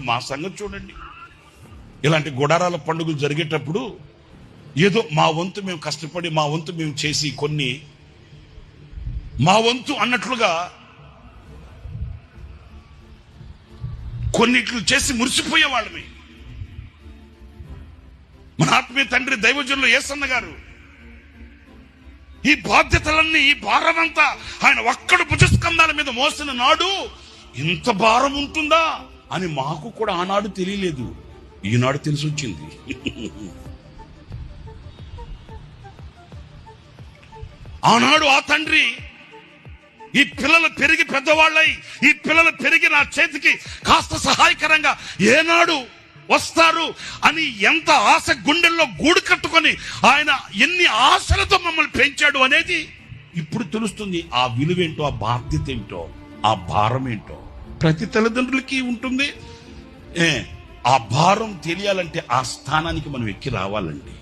మా సంగతి చూడండి. ఇలాంటి గుడారాల పండుగలు జరిగేటప్పుడు ఏదో మా వంతు మేము కష్టపడి, మా వంతు మేము చేసి, కొన్ని మా వంతు అన్నట్లుగా కొన్నిట్లు చేసి మురిసిపోయే వాళ్ళమే. మన ఆత్మీయ తండ్రి దైవజనులు యేసన్న గారు ఈ బాధ్యతలన్నీ, ఈ భారమంతా ఆయన ఒక్కడు భుజస్కంధాల మీద మోసిన నాడు ఇంత భారం ఉంటుందా అని మాకు కూడా ఆనాడు తెలియలేదు, ఈనాడు తెలిసి వచ్చింది. ఆనాడు ఆ తండ్రి ఈ పిల్లలు పెరిగి పెద్దవాళ్ళై, ఈ పిల్లలు పెరిగి నా చేతికి కాస్త సహాయకరంగా ఏనాడు వస్తారు అని ఎంత ఆశ గుండెల్లో గూడు కట్టుకొని ఆయన ఎన్ని ఆశలతో మమ్మల్ని పెంచాడు అనేది ఇప్పుడు తెలుస్తుంది. ఆ విలువేంటో, ఆ బాధ్యత ఏంటో, ఆ భారం ఏంటో ప్రతి తల్లిదండ్రులకి ఉంటుంది. ఆ భారం తెలియాలంటే ఆ స్థానానికి మనం ఎక్కి రావాలండి.